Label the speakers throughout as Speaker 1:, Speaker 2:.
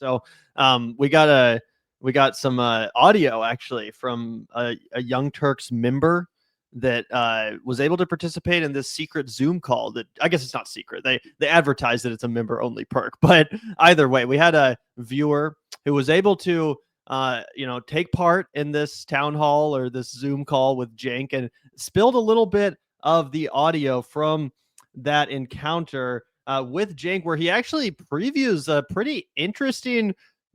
Speaker 1: So we got some audio actually from a Young Turks member that was able to participate in this secret Zoom call. That I guess it's not secret. They advertise that it's a member only perk, but either way, we had a viewer who was able to take part in this town hall or this Zoom call with Cenk and spilled a little bit of the audio from that encounter with Cenk, where he actually previews a pretty interesting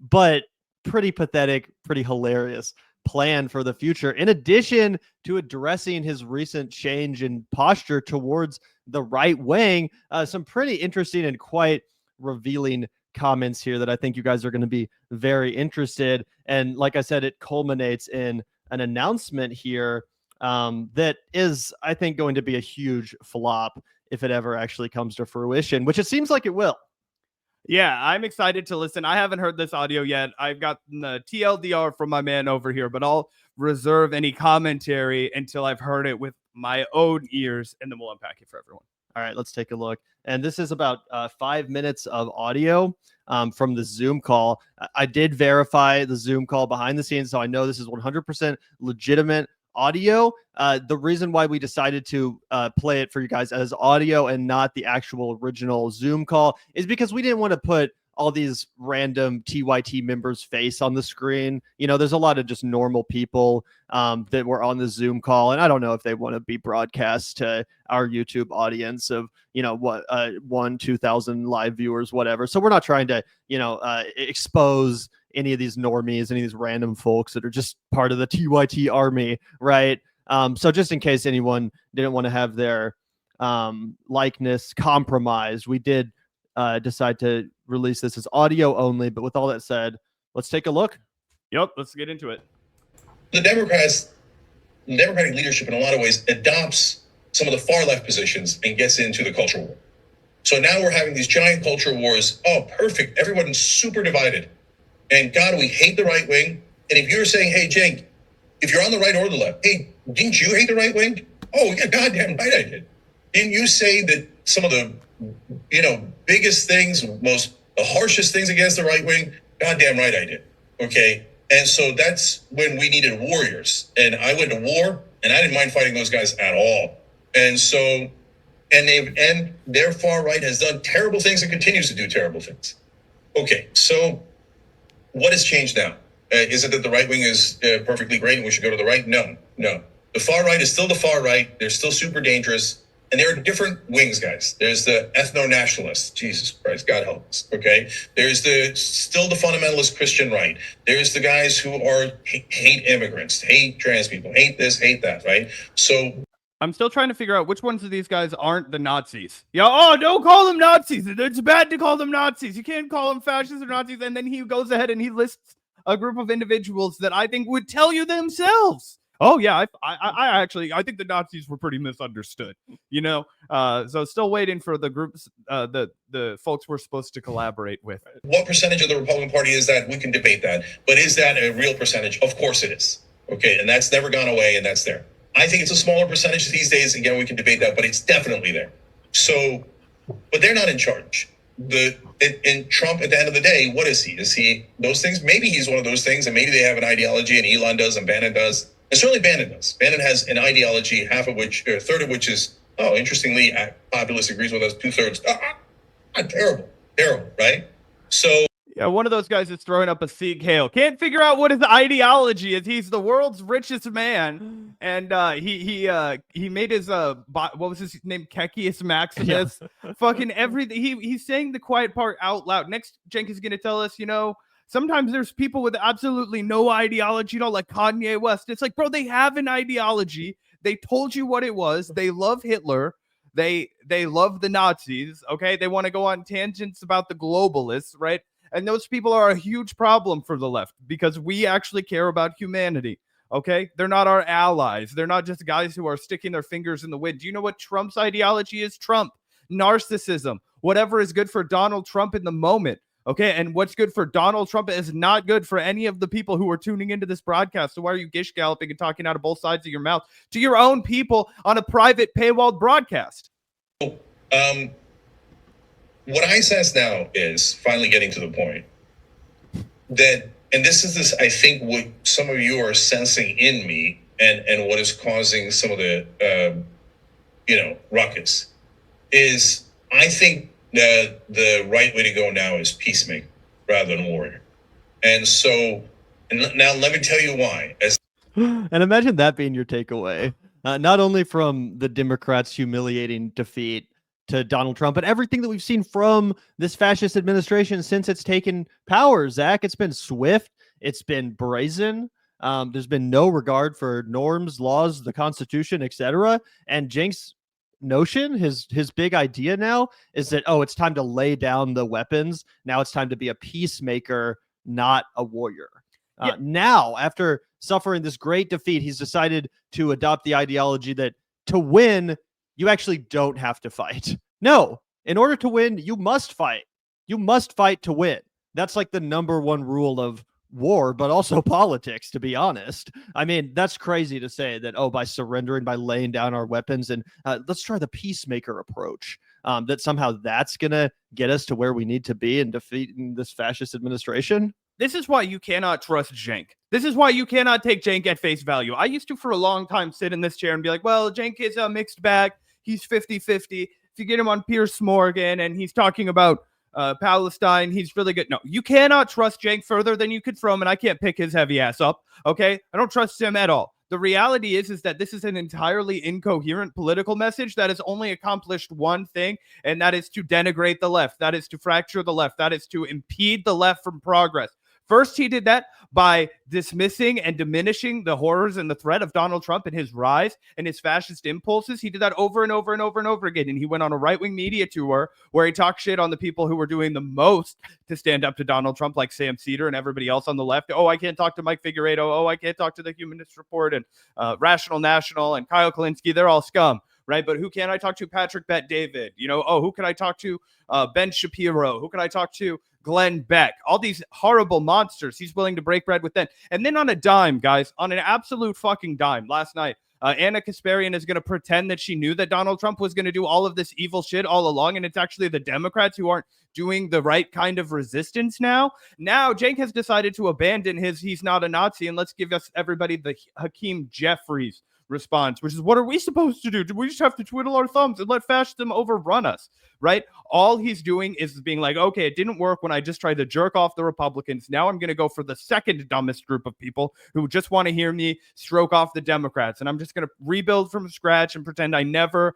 Speaker 1: but pretty pathetic, pretty hilarious plan for the future, in addition to addressing his recent change in posture towards the right wing. Some pretty interesting and quite revealing comments here that I think you guys are going to be very interested. And like I said, it culminates in an announcement here that is, I think, going to be a huge flop if it ever actually comes to fruition, which it seems like it will.
Speaker 2: Yeah, I'm excited to listen. I haven't heard this audio yet. I've got the TLDR from my man over here, but I'll reserve any commentary until I've heard it with my own ears, and then we'll unpack it for everyone.
Speaker 1: All right, let's take a look. And this is about 5 minutes of audio from the Zoom call. I did verify the Zoom call behind the scenes, so I know this is 100% legitimate audio. The reason why we decided to play it for you guys as audio and not the actual original Zoom call is because we didn't want to put all these random TYT members' face on the screen. You know, there's a lot of just normal people that were on the Zoom call, and I don't know if they want to be broadcast to our YouTube audience of, 2,000 live viewers, whatever. So we're not trying to, expose any of these normies, any of these random folks that are just part of the TYT army, right? So just in case anyone didn't want to have their likeness compromised, we did decide to release this as audio only. But with all that said, let's take a look.
Speaker 2: Yep, let's get into it.
Speaker 3: The Democratic leadership in a lot of ways adopts some of the far left positions and gets into the culture war. So now we're having these giant culture wars. Oh, perfect. Everyone's super divided. And God, we hate the right wing. And if you're saying, hey, Cenk, if you're on the right or the left, hey, didn't you hate the right wing? Oh, yeah, goddamn right I did. Didn't you say that some of the, biggest things, the harshest things against the right wing? Goddamn right I did. Okay. And so that's when we needed warriors. And I went to war and I didn't mind fighting those guys at all. And so, and their far right has done terrible things and continues to do terrible things. Okay. So what has changed now? Is it that the right wing is perfectly great and we should go to the right? No. The far right is still the far right. They're still super dangerous. And there are different wings, guys. There's the ethno-nationalists. Jesus Christ, God help us. Okay. There's still the fundamentalist Christian right. There's the guys who hate immigrants, hate trans people, hate this, hate that, right? So
Speaker 2: I'm still trying to figure out which ones of these guys aren't the Nazis. Yeah, don't call them Nazis. It's bad to call them Nazis. You can't call them fascists or Nazis. And then he goes ahead and he lists a group of individuals that I think would tell you themselves. Oh yeah, I think the Nazis were pretty misunderstood. So still waiting for the groups, the folks we're supposed to collaborate with.
Speaker 3: What percentage of the Republican Party is that? We can debate that, but is that a real percentage? Of course it is. Okay, and that's never gone away, and that's there. I think it's a smaller percentage these days. Again, we can debate that, but it's definitely there. So, but they're not in charge. And Trump, at the end of the day, what is he? Is he those things? Maybe he's one of those things, and maybe they have an ideology, and Elon does, and Bannon does. And certainly Bannon does. Bannon has an ideology, a third of which is, interestingly, populace agrees with us, 2/3. Terrible, right? So
Speaker 2: yeah, one of those guys is throwing up a Sieg Heil. Can't figure out what his ideology is. He's the world's richest man, and he made his what was his name? Kekius Maximus. Yeah. Fucking everything. He's saying the quiet part out loud. Next, Cenk is gonna tell us, sometimes there's people with absolutely no ideology, like Kanye West. It's like, bro, they have an ideology. They told you what it was. They love Hitler. They love the Nazis. Okay, they want to go on tangents about the globalists, right? And those people are a huge problem for the left because we actually care about humanity. Okay, they're not our allies. They're not just guys who are sticking their fingers in the wind. Do you know what Trump's ideology is? Trump, narcissism, whatever is good for Donald Trump in the moment. Okay, and what's good for Donald Trump is not good for any of the people who are tuning into this broadcast. So why are you gish galloping and talking out of both sides of your mouth to your own people on a private paywalled broadcast?
Speaker 3: What I sense now is finally getting to the point that, and this, I think, what some of you are sensing in me, and what is causing some of the, ruckus, is I think that the right way to go now is peacemaker rather than warrior. And so, and now let me tell you why.
Speaker 1: And imagine that being your takeaway, not only from the Democrats' humiliating defeat to Donald Trump, but everything that we've seen from this fascist administration since it's taken power, Zach. It's been swift. It's been brazen. There's been no regard for norms, laws, the Constitution, etc. And Cenk's notion, his big idea now is that, oh, it's time to lay down the weapons. Now it's time to be a peacemaker, not a warrior. Now, after suffering this great defeat, he's decided to adopt the ideology that to win, you actually don't have to fight. No, in order to win, you must fight. You must fight to win. That's like the number one rule of war, but also politics, to be honest. I mean, that's crazy to say that, oh, by surrendering, by laying down our weapons, and let's try the peacemaker approach, that somehow that's going to get us to where we need to be in defeating this fascist administration.
Speaker 2: This is why you cannot trust Cenk. This is why you cannot take Cenk at face value. I used to, for a long time, sit in this chair and be like, well, Cenk is a mixed bag. He's 50-50. If you get him on Piers Morgan and he's talking about Palestine, he's really good. No, you cannot trust Cenk further than you could throw him, and I can't pick his heavy ass up, okay? I don't trust him at all. The reality is that this is an entirely incoherent political message that has only accomplished one thing, and that is to denigrate the left. That is to fracture the left. That is to impede the left from progress. First, he did that by dismissing and diminishing the horrors and the threat of Donald Trump and his rise and his fascist impulses. He did that over and over and over and over again. And he went on a right-wing media tour where he talked shit on the people who were doing the most to stand up to Donald Trump, like Sam Cedar and everybody else on the left. Oh, I can't talk to Mike Figueredo. Oh, I can't talk to the Humanist Report and Rational National and Kyle Kalinske. They're all scum. Right. But who can I talk to? Patrick Bet-David. Who can I talk to? Ben Shapiro. Who can I talk to? Glenn Beck. All these horrible monsters. He's willing to break bread with them. And then on a dime, guys, on an absolute fucking dime, last night, Anna Kasparian is going to pretend that she knew that Donald Trump was going to do all of this evil shit all along. And it's actually the Democrats who aren't doing the right kind of resistance now. Now, Cenk has decided to abandon his he's not a Nazi. And let's give us everybody the Hakeem Jeffries response, which is, what are we supposed to do? Do we just have to twiddle our thumbs and let fascism overrun us? Right? All he's doing is being like, okay, it didn't work when I just tried to jerk off the Republicans. Now I'm going to go for the second dumbest group of people who just want to hear me stroke off the Democrats. And I'm just going to rebuild from scratch and pretend I never,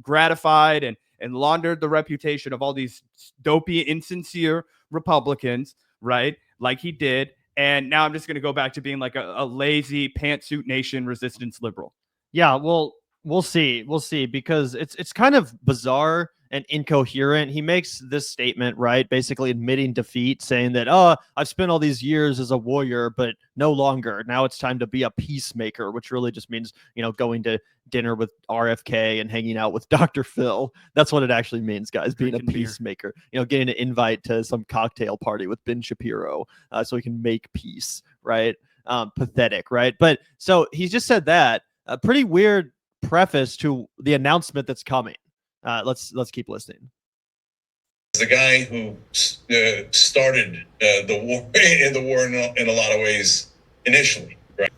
Speaker 2: gratified and laundered the reputation of all these dopey, insincere Republicans, right? Like he did. And now I'm just going to go back to being like a lazy pantsuit nation resistance liberal.
Speaker 1: Yeah, well, we'll see. We'll see, because it's kind of bizarre and incoherent. He makes this statement, right? Basically admitting defeat, saying that, oh, I've spent all these years as a warrior, but no longer. Now it's time to be a peacemaker, which really just means, going to dinner with RFK and hanging out with Dr. Phil. That's what it actually means, guys, being a peacemaker. Getting an invite to some cocktail party with Ben Shapiro so he can make peace, right? Pathetic, right? But so he's just said that. A pretty weird preface to the announcement that's coming. Let's keep listening.
Speaker 3: The guy who started the war in a lot of ways initially, right?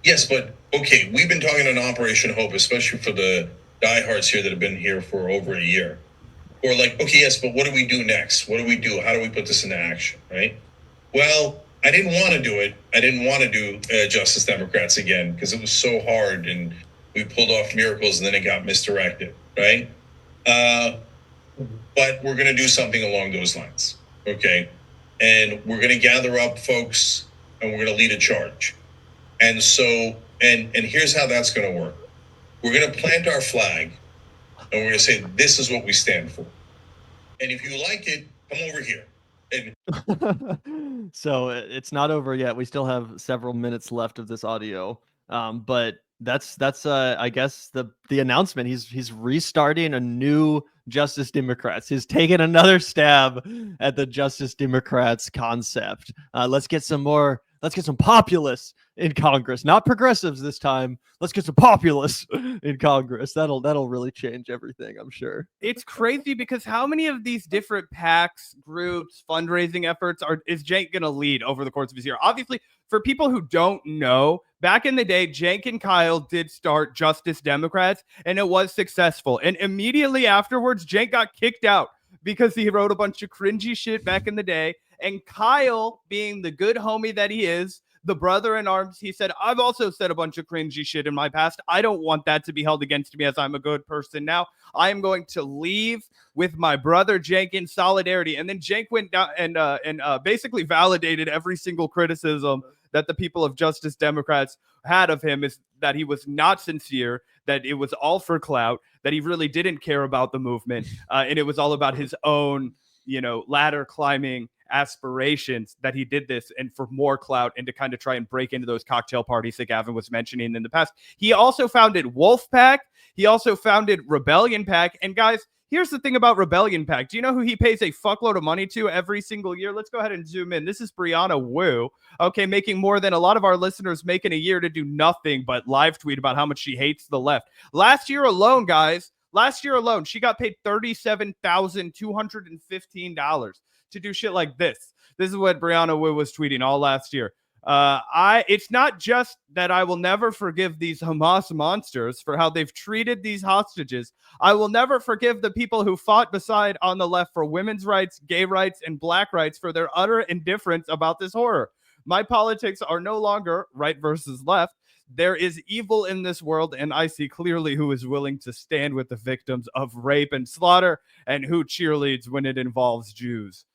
Speaker 3: Yes, but okay, we've been talking on Operation Hope, especially for the diehards here that have been here for over a year. Or like, okay, yes, but what do we do next? What do we do? How do we put this into action, right? Well, I didn't want to do it. I didn't want to do Justice Democrats again because it was so hard and we pulled off miracles and then it got misdirected, right? But we're going to do something along those lines, okay? And we're going to gather up folks and we're going to lead a charge. And so, and here's how that's going to work. We're going to plant our flag and we're going to say, this is what we stand for. And if you like it, come over here.
Speaker 1: So it's not over yet. We still have several minutes left of this audio. But that's I guess the announcement. He's restarting a new Justice Democrats. He's taking another stab at the Justice Democrats concept. Let's get some more let's get some populists in Congress, not progressives this time. Let's get some populists in Congress. That'll really change everything, I'm sure.
Speaker 2: It's crazy because how many of these different PACs, groups, fundraising efforts is Cenk going to lead over the course of his year? Obviously, for people who don't know, back in the day, Cenk and Kyle did start Justice Democrats, and it was successful. And immediately afterwards, Cenk got kicked out because he wrote a bunch of cringy shit back in the day. And Kyle, being the good homie that he is, the brother in arms, he said, I've also said a bunch of cringy shit in my past. I don't want that to be held against me as I'm a good person now. I am going to leave with my brother Cenk in solidarity. And then Cenk went down and basically validated every single criticism that the people of Justice Democrats had of him, is that he was not sincere, that it was all for clout, that he really didn't care about the movement, and it was all about his own, ladder climbing aspirations, that he did this and for more clout and to kind of try and break into those cocktail parties that Gavin was mentioning in the past. He also founded Wolfpack. He also founded Rebellion Pack. And guys, here's the thing about Rebellion Pack. Do you know who he pays a fuckload of money to every single year? Let's go ahead and zoom in. This is Brianna Wu. Okay, making more than a lot of our listeners make in a year to do nothing but live tweet about how much she hates the left. Last year alone, guys, she got paid $37,215 to do shit like this. This is what Brianna Wu was tweeting all last year. It's not just that I will never forgive these Hamas monsters for how they've treated these hostages. I will never forgive the people who fought beside on the left for women's rights, gay rights, and black rights for their utter indifference about this horror. My politics are no longer right versus left. There is evil in this world, and I see clearly who is willing to stand with the victims of rape and slaughter and who cheerleads when it involves Jews.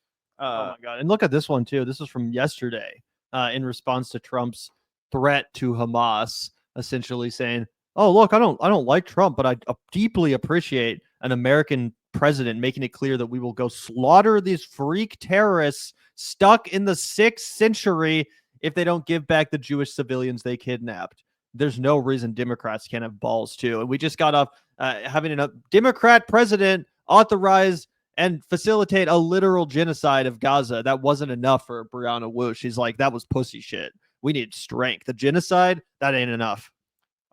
Speaker 1: Oh my God. And look at this one too. This is from yesterday, in response to Trump's threat to Hamas, essentially saying, oh, look, I don't like Trump, but I deeply appreciate an American president making it clear that we will go slaughter these freak terrorists stuck in the 6th century if they don't give back the Jewish civilians they kidnapped. There's no reason Democrats can't have balls too. And we just got off having a Democrat president authorize and facilitate a literal genocide of Gaza. That wasn't enough for Brianna Wu. She's like, that was pussy shit. We need strength. The genocide, that ain't enough.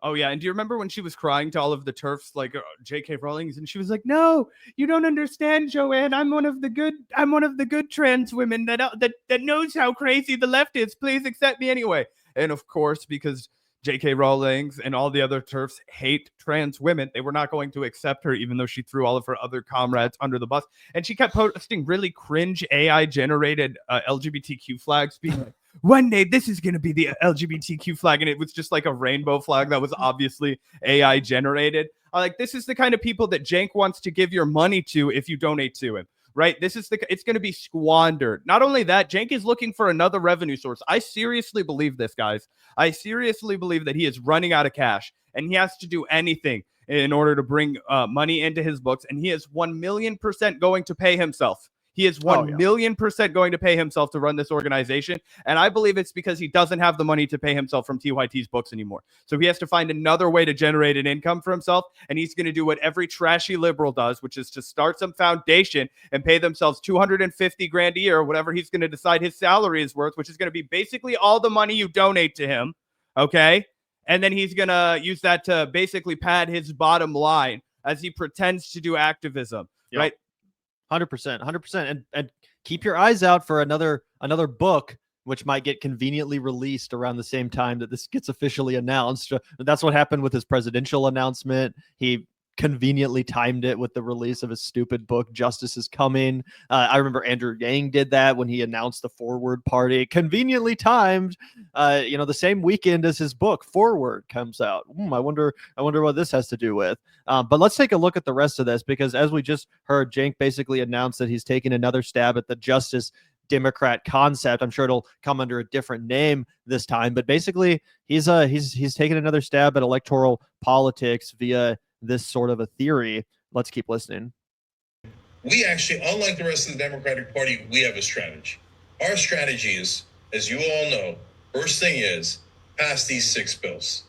Speaker 2: Oh yeah, and do you remember when she was crying to all of the TERFs, like J.K. Rowling, and she was like, "No, you don't understand, Joanne. I'm one of the good trans women that knows how crazy the left is. Please accept me anyway." And of course, because J.K. Rowling and all the other TERFs hate trans women, they were not going to accept her, even though she threw all of her other comrades under the bus. And she kept posting really cringe AI-generated LGBTQ flags, being like, one day this is going to be the LGBTQ flag. And it was just like a rainbow flag that was obviously AI-generated. Like, this is the kind of people that Cenk wants to give your money to if you donate to him. Right? It's going to be squandered. Not only that, Cenk is looking for another revenue source. I seriously believe this, guys. I seriously believe that he is running out of cash and he has to do anything in order to bring money into his books. And he is 1,000,000% going to pay himself. He is 1,000,000% going to pay himself to run this organization. And I believe it's because he doesn't have the money to pay himself from TYT's books anymore. So he has to find another way to generate an income for himself. And he's going to do what every trashy liberal does, which is to start some foundation and pay themselves $250,000 a year, or whatever he's going to decide his salary is worth, which is going to be basically all the money you donate to him. Okay. And then he's going to use that to basically pad his bottom line as he pretends to do activism. Yep. Right.
Speaker 1: 100%. And keep your eyes out for another book, which might get conveniently released around the same time that this gets officially announced. That's what happened with his presidential announcement. He conveniently timed it with the release of his stupid book, Justice is Coming. I remember Andrew Yang did that when he announced the Forward Party. Conveniently timed, the same weekend as his book, Forward, comes out. I wonder what this has to do with. But let's take a look at the rest of this, because as we just heard, Cenk basically announced that he's taking another stab at the Justice Democrat concept. I'm sure it'll come under a different name this time, but basically he's taking another stab at electoral politics via this sort of a theory. Let's keep listening.
Speaker 3: We actually, unlike the rest of the Democratic Party, we have a strategy. Our strategy is, as you all know, first thing is pass these 6 bills.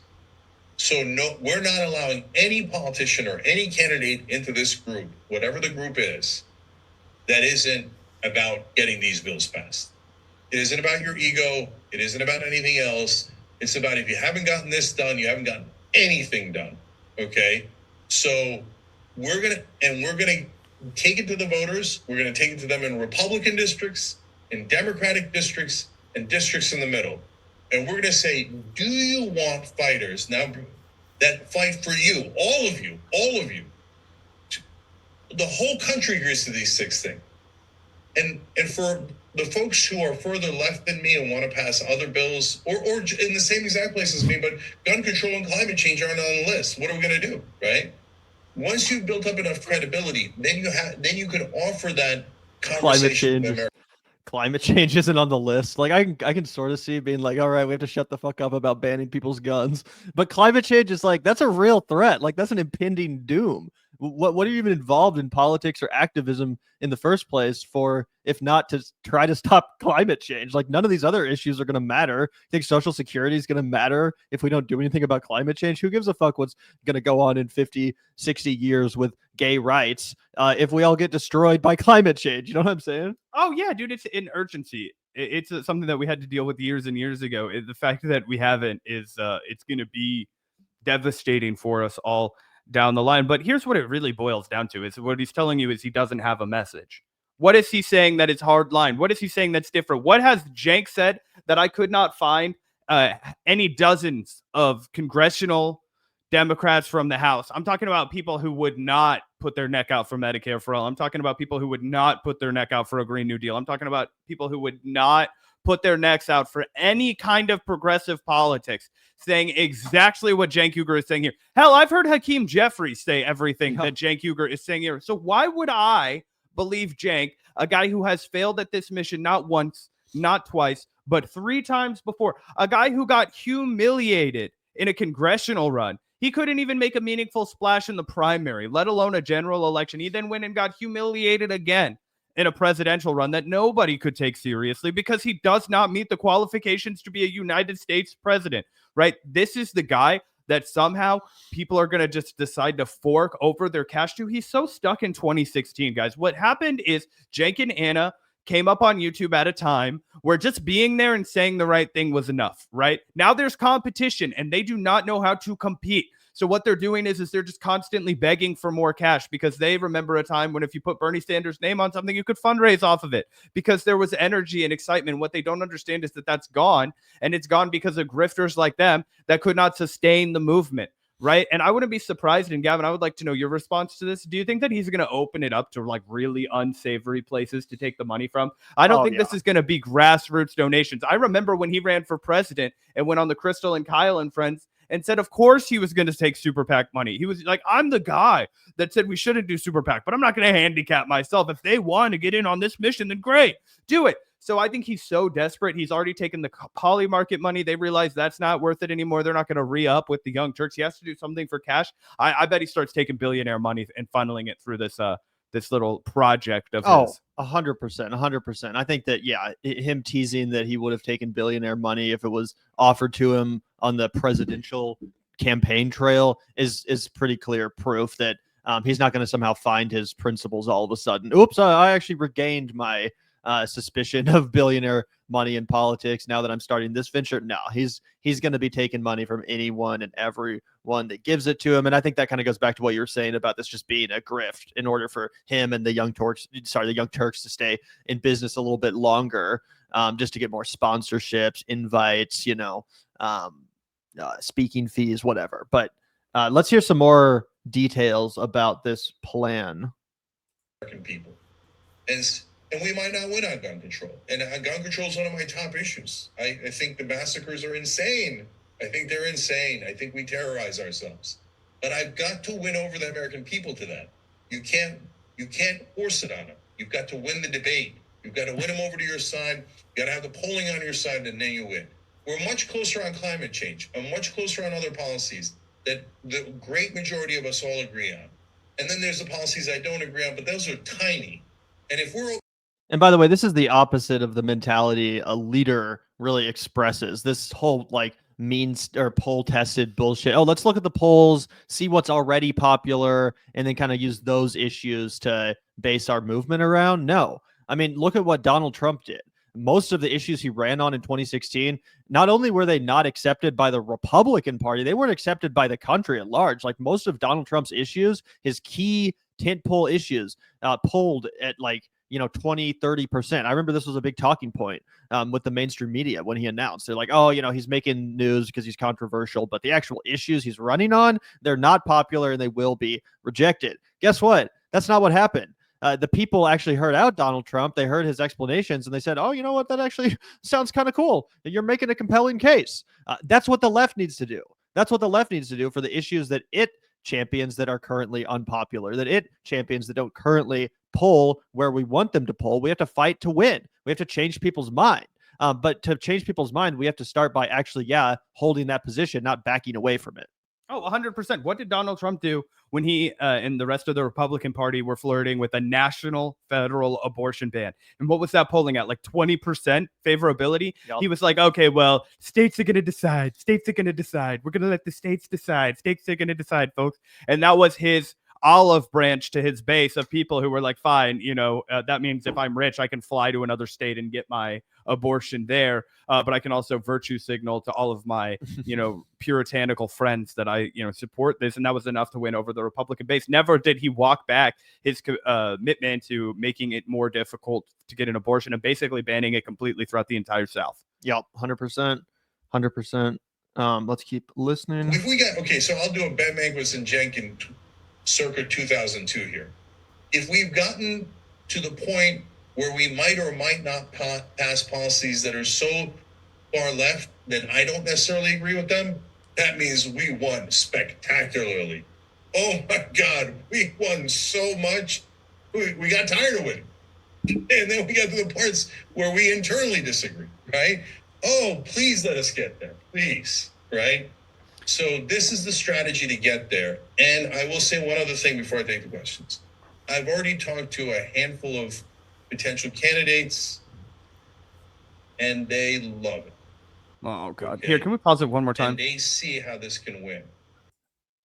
Speaker 3: So no, we're not allowing any politician or any candidate into this group, whatever the group is, that isn't about getting these bills passed. It isn't about your ego. It isn't about anything else. It's about if you haven't gotten this done, you haven't gotten anything done. Okay? So we're gonna take it to the voters. We're gonna take it to them in Republican districts, in Democratic districts, and districts in the middle. And we're gonna say, do you want fighters now that fight for you, all of you, the whole country agrees to these 6 things. And for the folks who are further left than me and want to pass other bills, or in the same exact place as me, but gun control and climate change aren't on the list. What are we going to do, right? Once you've built up enough credibility, then you can offer that conversation with America.
Speaker 1: Climate change isn't on the list. Like I can sort of see it being like, all right, we have to shut the fuck up about banning people's guns. But climate change is like, that's a real threat. Like that's an impending doom. What are you even involved in politics or activism in the first place for, if not to try to stop climate change? Like none of these other issues are going to matter. You think Social Security is going to matter if we don't do anything about climate change? Who gives a fuck what's going to go on in 50, 60 years with gay rights if we all get destroyed by climate change? You know what I'm saying?
Speaker 2: Oh yeah, dude, it's an urgency. It's something that we had to deal with years and years ago. The fact that we haven't is it's going to be devastating for us all down the line. But here's what it really boils down to: is what he's telling you is he doesn't have a message. What is he saying that is hard line? What is he saying that's different? What has Cenk said that I could not find any dozens of congressional Democrats from the House? I'm talking about people who would not put their neck out for Medicare for all. I'm talking about people who would not put their neck out for a Green New Deal. I'm talking about people who would not put their necks out for any kind of progressive politics, saying exactly what Cenk Uygur is saying here. Hell, I've heard Hakeem Jeffries say everything that Cenk Uygur is saying here. So why would I believe Cenk, a guy who has failed at this mission not once, not twice, but 3 times before, a guy who got humiliated in a congressional run? He couldn't even make a meaningful splash in the primary, let alone a general election. He then went and got humiliated again in a presidential run that nobody could take seriously because he does not meet the qualifications to be a United States president, right? This is the guy that somehow people are going to just decide to fork over their cash to. He's so stuck in 2016, guys. What happened is Cenk and Anna came up on YouTube at a time where just being there and saying the right thing was enough, right? Now there's competition and they do not know how to compete. So what they're doing is they're just constantly begging for more cash because they remember a time when if you put Bernie Sanders' name on something, you could fundraise off of it because there was energy and excitement. What they don't understand is that that's gone, and it's gone because of grifters like them that could not sustain the movement, right? And I wouldn't be surprised, and Gavin, I would like to know your response to this. Do you think that he's going to open it up to like really unsavory places to take the money from? I don't think this is going to be grassroots donations. I remember when he ran for president and went on the Crystal and Kyle and Friends and said, of course, he was going to take Super PAC money. He was like, I'm the guy that said we shouldn't do Super PAC, but I'm not going to handicap myself. If they want to get in on this mission, then great, do it. So I think he's so desperate. He's already taken the poly market money. They realize that's not worth it anymore. They're not going to re-up with the Young Turks. He has to do something for cash. I bet he starts taking billionaire money and funneling it through this little project of his.
Speaker 1: 100%. I think that, yeah, him teasing that he would have taken billionaire money if it was offered to him on the presidential campaign trail is pretty clear proof that he's not going to somehow find his principles all of a sudden. Oops, I actually regained my suspicion of billionaire money in politics now that I'm starting this venture. No, he's going to be taking money from anyone and everyone that gives it to him. And I think that kind of goes back to what you were saying about this just being a grift in order for him and the Young Turks to stay in business a little bit longer, just to get more sponsorships, invites, speaking fees, whatever. But let's hear some more details about this plan.
Speaker 3: American people. And we might not win on gun control. And gun control is one of my top issues. I think the massacres are insane. I think they're insane. I think we terrorize ourselves. But I've got to win over the American people to that. You can't force it on them. You've got to win the debate. You've got to win them over to your side. You got to have the polling on your side, and then you win. We're much closer on climate change. I'm much closer on other policies that the great majority of us all agree on. And then there's the policies I don't agree on, but those are tiny. And if we're...
Speaker 1: And by the way, this is the opposite of the mentality a leader really expresses. This whole like means or poll tested bullshit. Oh, let's look at the polls, see what's already popular, and then kind of use those issues to base our movement around. No, I mean, look at what Donald Trump did. most of the issues he ran on in 2016, not only were they not accepted by the Republican Party, they weren't accepted by the country at large. Like most of Donald Trump's issues, his key tentpole issues, pulled at like 20-30%. I remember this was a big talking point with the mainstream media when he announced. They're like, oh, he's making news because he's controversial, but the actual issues he's running on, they're not popular and they will be rejected. Guess what? That's not what happened. The people actually heard out Donald Trump. They heard his explanations and they said, oh, you know what? That actually sounds kind of cool. You're making a compelling case. That's what the left needs to do. That's what the left needs to do for the issues that it champions that are currently unpopular, that it champions that don't currently poll where we want them to poll. We have to fight to win. We have to change people's mind. But to change people's mind, we have to start by actually, holding that position, not backing away from it.
Speaker 2: Oh, 100%. What did Donald Trump do when he and the rest of the Republican Party were flirting with a national federal abortion ban? And what was that polling at? Like 20% favorability?
Speaker 1: Yep.
Speaker 2: He was like, okay, well, states are going to decide. States are going to decide. We're going to let the states decide. States are going to decide, folks. And that was his olive branch to his base of people who were like, fine, that means if I'm rich, I can fly to another state and get my abortion there. But I can also virtue signal to all of my, puritanical friends that I, support this. And that was enough to win over the Republican base. Never did he walk back his commitment to making it more difficult to get an abortion and basically banning it completely throughout the entire South.
Speaker 1: Yep. 100%. 100%. Let's keep listening.
Speaker 3: If we got, okay, so I'll do a Ben Mankiewicz and Jenkins circa 2002 here. If we've gotten to the point where we might or might not pass policies that are so far left that I don't necessarily agree with them, that means we won spectacularly. Oh my God, we won so much. We got tired of winning. And then we got to the parts where we internally disagree, right? Oh, please let us get there, please, right? So this is the strategy to get there. And I will say one other thing before I take the questions. I've already talked to a handful of potential candidates, and they love it.
Speaker 2: Oh, God. Okay. Here, can we pause it one more time?
Speaker 3: And they see how this can win.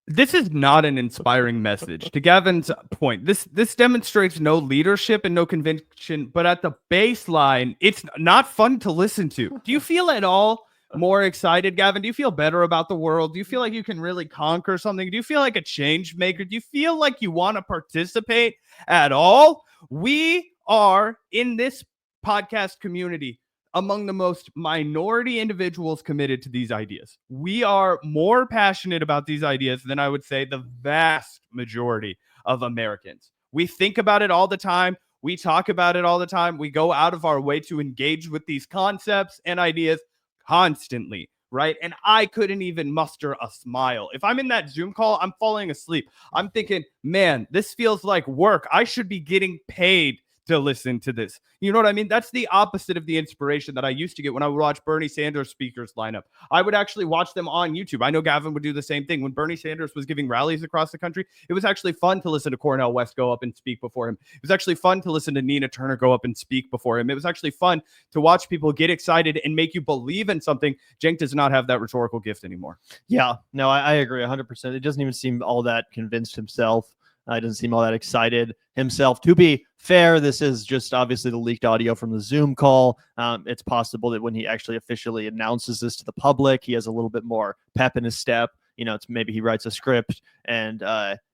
Speaker 2: This is not an inspiring message. To Gavin's point, this demonstrates no leadership and no conviction, but at the baseline, it's not fun to listen to. Do you feel at all more excited, Gavin? Do you feel better about the world? Do you feel like you can really conquer something? Do you feel like a change maker? Do you feel like you want to participate at all? We are in this podcast community among the most minority individuals committed to these ideas. We are more passionate about these ideas than I would say the vast majority of Americans. We think about it all the time. We talk about it all the time. We go out of our way to engage with these concepts and ideas constantly, right? And I couldn't even muster a smile. If I'm in that Zoom call, I'm falling asleep. I'm thinking, man, this feels like work. I should be getting paid to listen to this. You know what I mean? That's the opposite of the inspiration that I used to get when I would watch Bernie Sanders speakers line up. I would actually watch them on YouTube. I know Gavin would do the same thing. When Bernie Sanders was giving rallies across the country, it was actually fun to listen to Cornel West go up and speak before him. It was actually fun to listen to Nina Turner go up and speak before him. It was actually fun to watch people get excited and make you believe in something. Cenk does not have that rhetorical gift anymore.
Speaker 1: Yeah, no, I agree 100%. It doesn't even seem all that convinced himself. He doesn't seem all that excited himself. To be fair, this is just obviously the leaked audio from the Zoom call. It's possible that when he actually officially announces this to the public, he has a little bit more pep in his step. It's maybe he writes a script and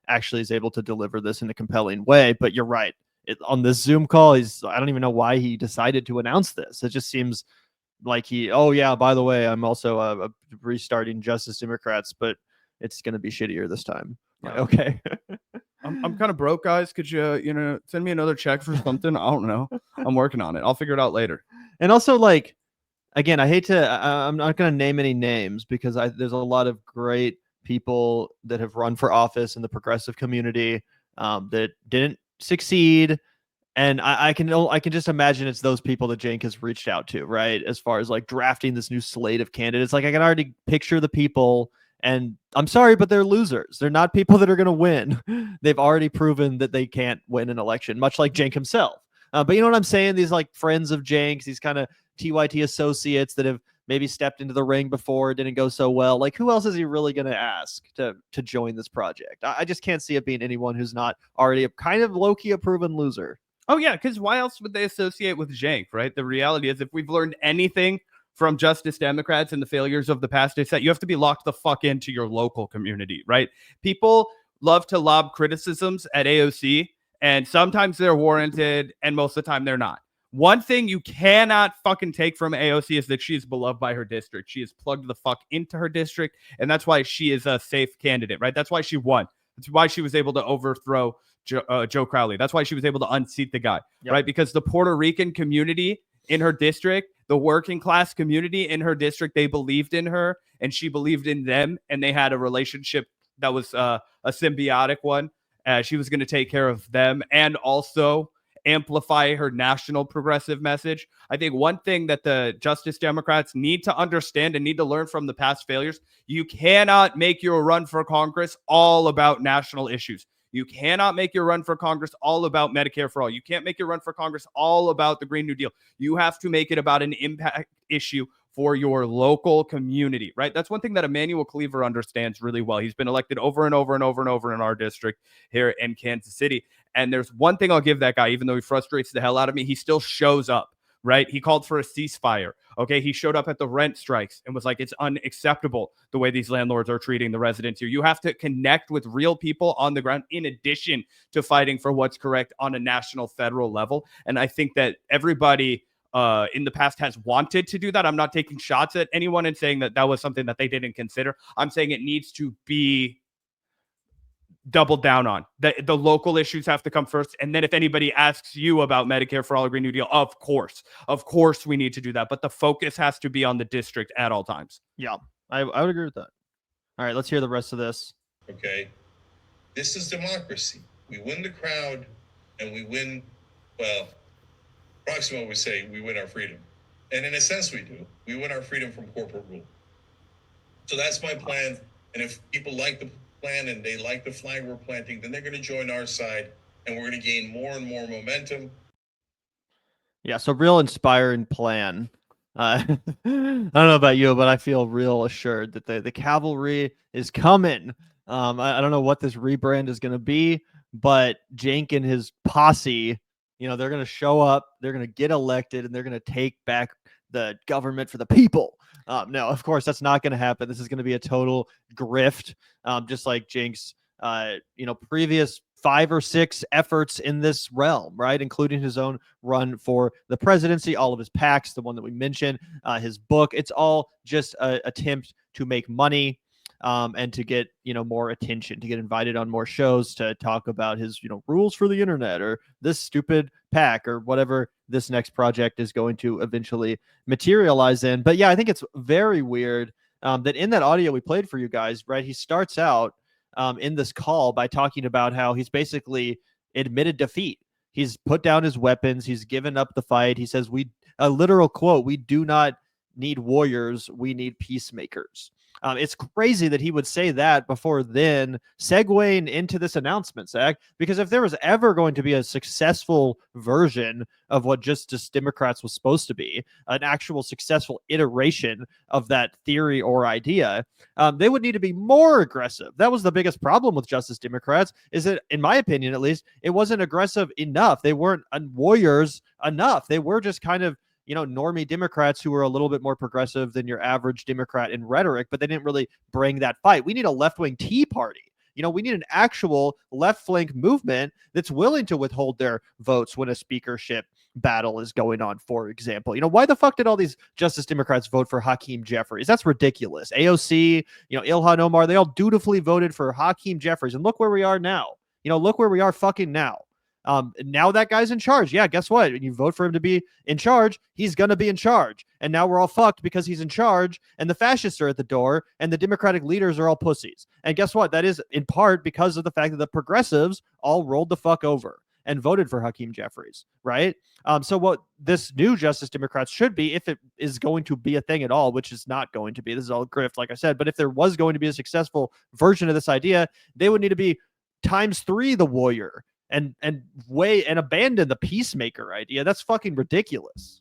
Speaker 1: actually is able to deliver this in a compelling way. But you're right. On this Zoom call, I don't even know why he decided to announce this. It just seems like by the way, I'm also restarting Justice Democrats, but it's going to be shittier this time. Yeah. Okay.
Speaker 2: I'm kind of broke, guys. Could you, send me another check for something? I don't know. I'm working on it. I'll figure it out later.
Speaker 1: And also, again, I hate to, I'm not going to name any names because there's a lot of great people that have run for office in the progressive community that didn't succeed. And I can just imagine it's those people that Cenk has reached out to, right? As far as drafting this new slate of candidates, I can already picture the people. And I'm sorry, but they're losers. They're not people that are going to win. They've already proven that they can't win an election, much like Cenk himself. But you know what I'm saying? These friends of Cenk's, these kind of TYT associates that have maybe stepped into the ring before, didn't go so well. Who else is he really going to ask to join this project? I just can't see it being anyone who's not already a kind of low-key a proven loser.
Speaker 2: Oh, yeah, because why else would they associate with Cenk, right? The reality is, if we've learned anything from Justice Democrats and the failures of the past, it's that you have to be locked the fuck into your local community, right? People love to lob criticisms at AOC, and sometimes they're warranted, and most of the time they're not. One thing you cannot fucking take from AOC is that she is beloved by her district. She is plugged the fuck into her district, and that's why she is a safe candidate, right? That's why she won. That's why she was able to overthrow Joe Crowley. That's why she was able to unseat the guy, right? Because the Puerto Rican community in her district, the working class community in her district, they believed in her and she believed in them, and they had a relationship that was a symbiotic one. She was going to take care of them and also amplify her national progressive message. I think one thing that the Justice Democrats need to understand and need to learn from the past failures, you cannot make your run for Congress all about national issues. You cannot make your run for Congress all about Medicare for all. You can't make your run for Congress all about the Green New Deal. You have to make it about an impact issue for your local community, right? That's one thing that Emmanuel Cleaver understands really well. He's been elected over and over and over and over in our district here in Kansas City. And there's one thing I'll give that guy, even though he frustrates the hell out of me, he still shows up, right? He called for a ceasefire. Okay. He showed up at the rent strikes and was like, it's unacceptable the way these landlords are treating the residents here. You have to connect with real people on the ground in addition to fighting for what's correct on a national, federal level. And I think that everybody in the past has wanted to do that. I'm not taking shots at anyone and saying that that was something that they didn't consider. I'm saying it needs to be doubled down on. The local issues have to come first. And then if anybody asks you about Medicare for all or Green New Deal, of course we need to do that. But the focus has to be on the district at all times.
Speaker 1: Yeah, I would agree with that. All right, let's hear the rest of this.
Speaker 3: Okay. This is democracy. We win the crowd and we win, well, Proximo would say we win our freedom. And in a sense we do. We win our freedom from corporate rule. So that's my plan. And if people like the plan and they like the flag we're planting, then they're going to join our side and we're going to gain more and more momentum.
Speaker 1: Yeah, so real inspiring plan. I don't know about you, but I feel real assured that the cavalry is coming. I don't know what this rebrand is going to be, but Cenk and his posse, they're going to show up, they're going to get elected, and they're going to take back the government for the people. No, of course, that's not going to happen. This is going to be a total grift, just like Cenk's, previous 5 or 6 efforts in this realm, right? Including his own run for the presidency, all of his PACs, the one that we mentioned, his book. It's all just an attempt to make money and to get, more attention, to get invited on more shows, to talk about his, rules for the internet or this stupid PAC or whatever this next project is going to eventually materialize in. But yeah, I think it's very weird that in that audio we played for you guys, right, he starts out in this call by talking about how he's basically admitted defeat. He's put down his weapons. He's given up the fight. He says, a literal quote, "We do not need warriors. We need peacemakers." It's crazy that he would say that before then segueing into this announcement, Zach, because if there was ever going to be a successful version of what Justice Democrats was supposed to be, an actual successful iteration of that theory or idea, they would need to be more aggressive. That was the biggest problem with Justice Democrats, is that, in my opinion at least, it wasn't aggressive enough. They weren't warriors enough. They were just kind of normie Democrats who were a little bit more progressive than your average Democrat in rhetoric, but they didn't really bring that fight. We need a left-wing Tea Party. We need an actual left-flank movement that's willing to withhold their votes when a speakership battle is going on, for example. Why the fuck did all these Justice Democrats vote for Hakeem Jeffries? That's ridiculous. AOC, Ilhan Omar, they all dutifully voted for Hakeem Jeffries. And look where we are now. Look where we are fucking now. Now that guy's in charge. Yeah, guess what? When you vote for him to be in charge, he's going to be in charge. And now we're all fucked because he's in charge and the fascists are at the door and the Democratic leaders are all pussies. And guess what? That is in part because of the fact that the progressives all rolled the fuck over and voted for Hakeem Jeffries, right? So what this new Justice Democrats should be, if it is going to be a thing at all, which is not going to be, this is all grift, like I said, but if there was going to be a successful version of this idea, they would need to be ×3 the warrior and abandon the peacemaker idea. That's fucking ridiculous.